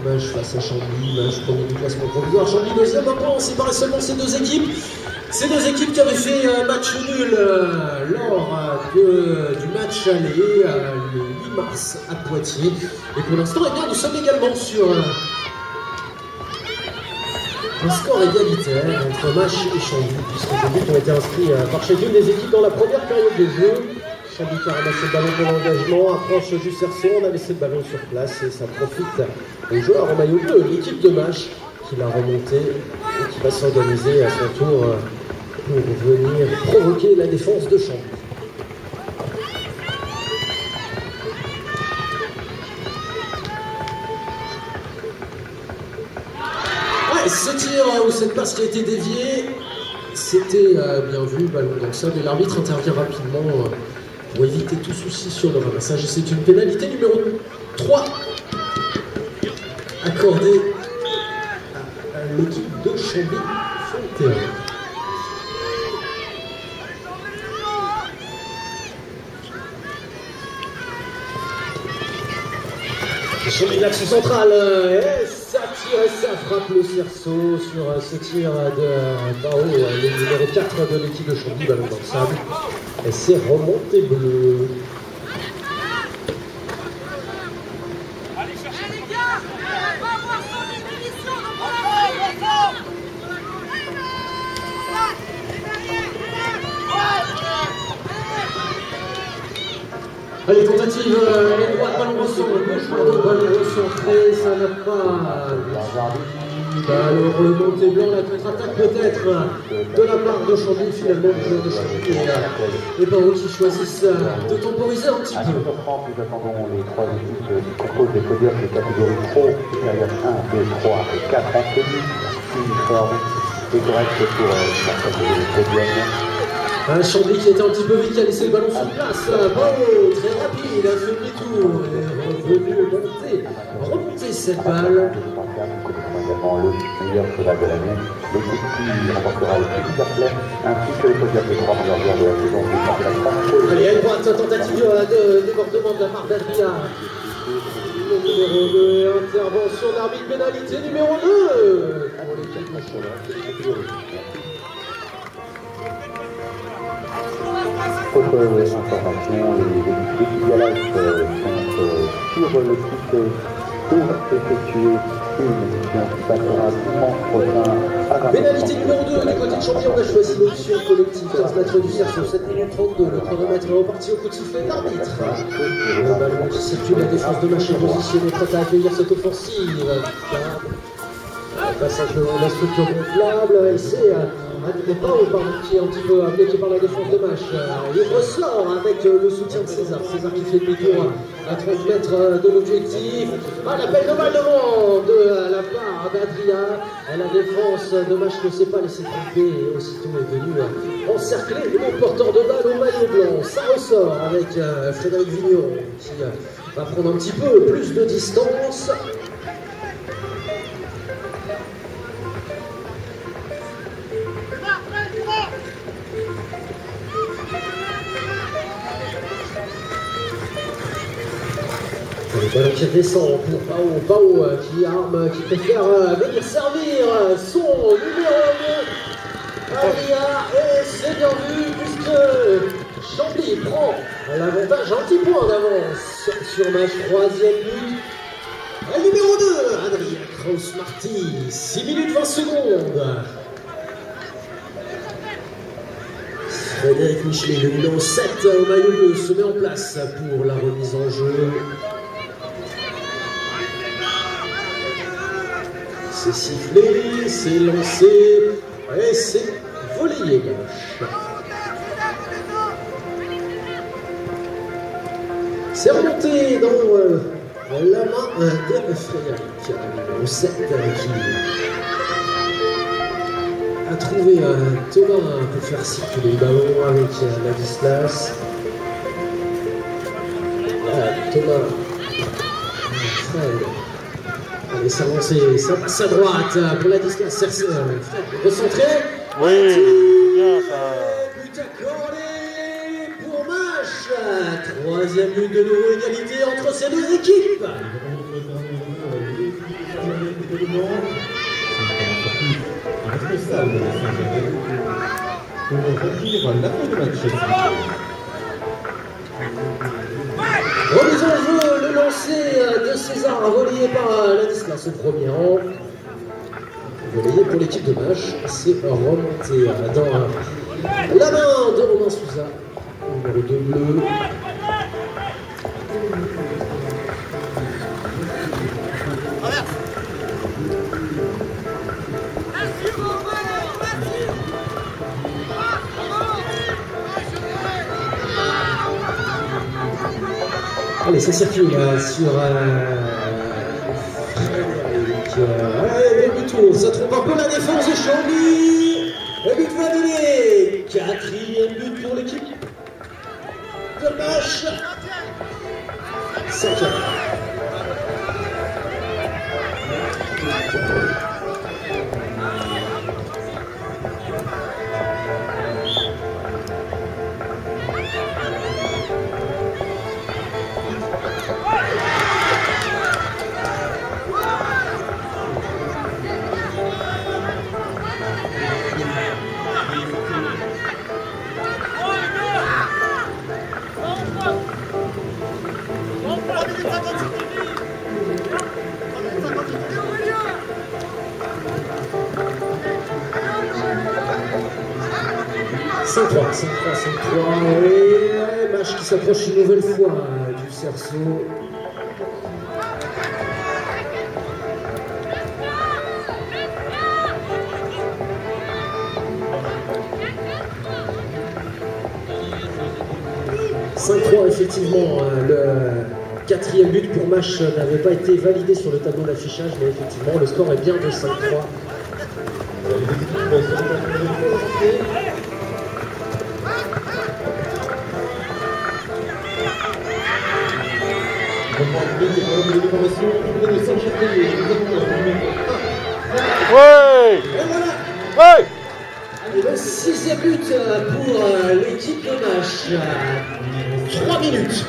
Match face à Chambly, match premier du classement provisoire. Chambly deuxième, maintenant on séparait seulement ces deux équipes. Ces deux équipes qui avaient fait match nul lors du match aller le 8 mars à Poitiers. Et pour l'instant, eh bien, nous sommes également sur un score égalitaire entre Mâche et Chambly, puisque les buts ont été inscrits par chacune des équipes dans la première période de jeu. Chambly qui a ramassé le ballon pour l'engagement, approche du Cerceau, on a laissé le ballon sur place et ça profite aux joueurs en maillot bleu, l'équipe de Mâche qui l'a remonté et qui va s'organiser à son tour pour venir provoquer la défense de Chambly. Ouais, ce tir ou cette passe qui a été déviée, c'était bien vu, ballon dans le sol et l'arbitre intervient rapidement pour éviter tout souci sur le ramassage. C'est une pénalité numéro 3 accordée à l'équipe de Chambly sur le terrain. Chambly de l'axe central, et ça tire et ça frappe le Cerceau sur ce tir de Bao, le numéro 4 de l'équipe de Chambly, ballon dans le sable. Et c'est remonté bleu. Allez chercher les gars, on va avoir son émission. Allez, tentative, les droits de ballon recentré, gauche, ballon recentré, ça n'a pas. Le remonté blanc, la contre-attaque peut-être de la part de Chambly, finalement, le joueur de Chambly et Bao qui choisissent de temporiser un petit peu. Nous attendons les trois équipes qui composent des podiums de catégorie pro, supérieure 1, 2, 3 et 4 en tenue, uniforme et correct pour la catégorie podium. Chambly qui était un petit peu vite, qui a laissé le ballon sur place. Bao, très rapide, il a fait demi-tour et est revenu remonter cette balle. Nous connaissons également le meilleur cheval de l'année, l'équipe qui remportera le prix Superplay, ainsi que les podiums des 3 meilleurs joueurs de la saison du championnat de France. Allez, à une droite, tentative de débordement de la part d'Adria. Le numéro 2, intervention d'arbitre, pénalité numéro 2 pour l'équipe de Chambly. Autre information, les équipes sont sur le site pour effectuer une mission qui passera dimanche prochain. Pénalité numéro 2 du côté de Chambly, on a choisi l'option collective 15 mètres du Cerceau, 7 minutes 32, le chronomètre est reparti au coup de sifflet de l'arbitre. Le ballon qui circule, la défense de Mâche est positionnée, prête à accueillir cette offensive. Le passage de la structure gonflable, et c'est Bao qui est un petit peu bloqué par la défense de Mâche. Il ressort avec le soutien de César. César qui fait demi-tour à 30 mètres de l'objectif. L'appel de balle devant de la part d'Adria. La défense de Mâche ne s'est pas laissé tromper et aussitôt est venu encercler le porteur de balle au maillot blanc. Ça ressort avec Frédéric Vigneron qui va prendre un petit peu plus de distance. Le ballon qui redescend pour Bao qui préfère venir servir son numéro 2 Adria, et c'est bien vu puisque Chambly prend l'avantage, un petit point d'avance sur Mâche. Troisième but, numéro 2 Adria Kraus-Marty, 6 minutes 20 secondes. Frédéric Michelet, le numéro 7 au maillot bleu, se met en place pour la remise en jeu. C'est sifflé, c'est lancé et c'est volleyé gauche. C'est remonté dans la main de Frédéric, le numéro 7 qui a trouvé Thomas pour faire circuler le ballon avec Ladislas. Thomas, Fred. Allez, s'avancer, ça passe à droite pour Ladislas. Recentré. Oui, bien ça. But accordé pour Mâche. Troisième but de nouveau, égalité entre ces deux équipes. absolument responsable de Saint-Germain pour remplir la fin de match. Remise en jeu, le lancer de César, relayé par Ladislas au premier rang. Relayé pour l'équipe de Mâche, c'est remonté dans la main de Romain Souza, numéro 2 bleu. Allez, ça circule sur Frédéric. Demi-tour, ça trompe un peu la défense de Chambly. Le but validé. 4e but pour l'équipe de Mâche. 5e. Et Mâche qui s'approche une nouvelle fois du cerceau. Effectivement, le 4e but pour Mâche n'avait pas été validé sur le tableau d'affichage, mais effectivement, le score est bien de 5-3. Ouais! Ouais! Le 6e but pour l'équipe de Mâche. 3 minutes.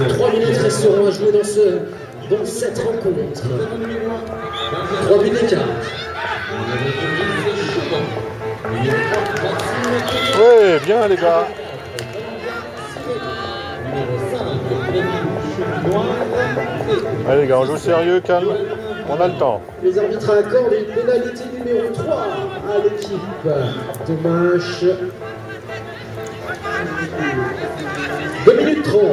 3 minutes resteront à jouer dans cette rencontre. 3 buts d'écart. Ouais, bien les gars. Allez les gars, on joue sérieux, calme. On a le temps. Les arbitres accordent une pénalité numéro 3 à l'équipe de Mâche. 2 minutes 30.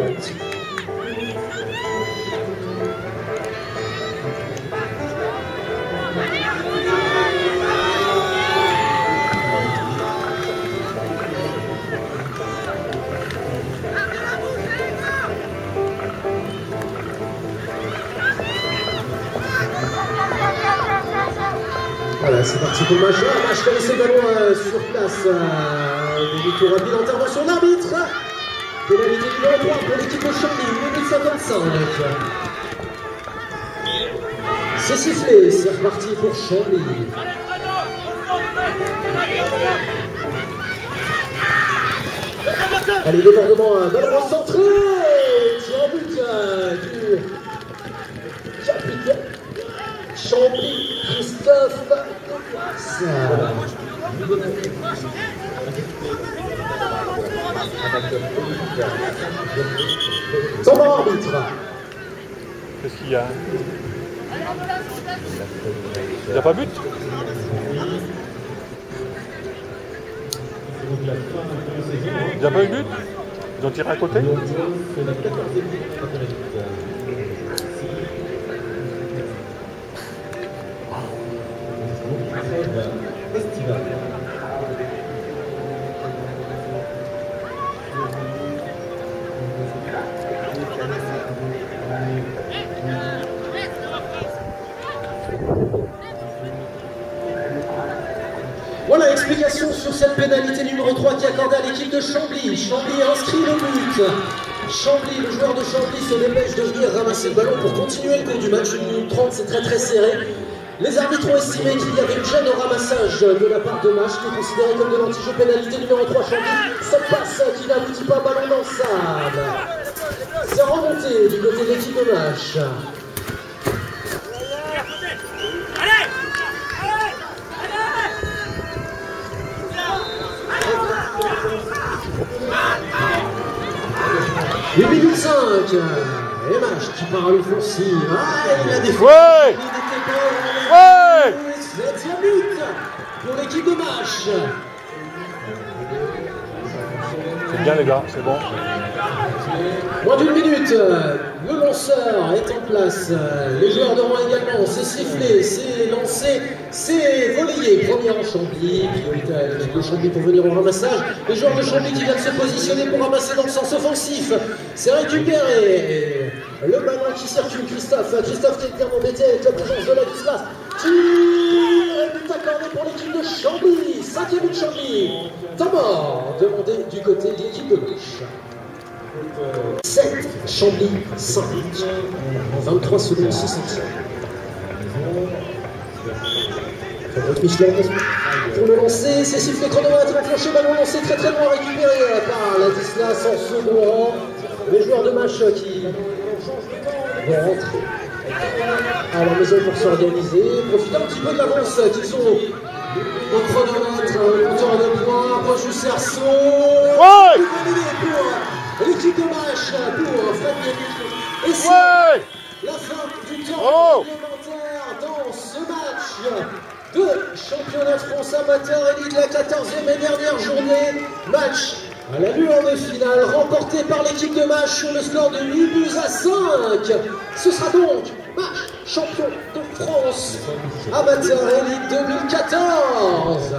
Voilà, c'est parti pour Mâche. Mâche connaissait le ballon sur place. Demi-tour rapide, intervention d'arbitre. Pénalité numéro 3 pour l'équipe de Chambly, 1 minute 55. C'est sifflé, c'est reparti pour Chambly. Allez, débordement, ballon recentré. Tir en but du capitaine Chambly, Christophe Douglas. Son arbitre. Qu'est-ce qu'il y a? Il n'y a pas but? Il n'y a pas eu but? Ils ont tiré à côté? Voilà l'explication sur cette pénalité numéro 3 qui est accordée à l'équipe de Chambly. Chambly inscrit le but. Chambly, le joueur de Chambly se dépêche de venir ramasser le ballon pour continuer le cours du match. 1 minute 30, c'est très serré. Les arbitres ont estimé qu'il y avait une gêne au ramassage de la part de Mâche qui est considéré comme de l'anti-jeu. Pénalité numéro 3 Chambly. Cette passe qui n'aboutit pas, ballon dans le sable. C'est remonté du côté de l'équipe de Mâche. Et Mach qui part à l'offensive. Ah, il a défendu. Ouais. Ouais. 7e but pour l'équipe de Mach. C'est bien les gars, c'est bon. Moins d'une minute, le lanceur est en place, les joueurs de rang également, c'est sifflé, c'est lancé, c'est relayé. Première en Chambly, priorité à l'équipe de Chambly pour venir au ramassage. Les joueurs de Chambly qui viennent se positionner pour ramasser dans le sens offensif. C'est récupéré. Le ballon qui circule, Christophe qui est bien embêté avec la présence de Ladislas. Tir et but accordé pour l'équipe de Chambly. 5e but de Chambly. Temps mort demandé du côté de l'équipe de Mach. 7, Chambly 5. 23 secondes 6 centièmes. Frédéric Michelin pour le lancer, c'est sifflé chronomètre, enclenché, ballon lancé très très loin, récupéré par Ladislas en second rang. Les joueurs de Mach qui vont rentrer à la maison pour s'organiser, profiter un petit peu de l'avance qu'ils ont au chronomètre, le compteur de points, approche du cerceau. Ouais. L'équipe de Mach pour Fred Guéry. Et c'est la fin du temps complémentaire dans ce match de championnat de France amateur élite de la 14e et dernière journée. Match à la lueur des finales remporté par l'équipe de Mach sur le score de 8 buts à 5. Ce sera donc Mach champion de France amateur élite 2014.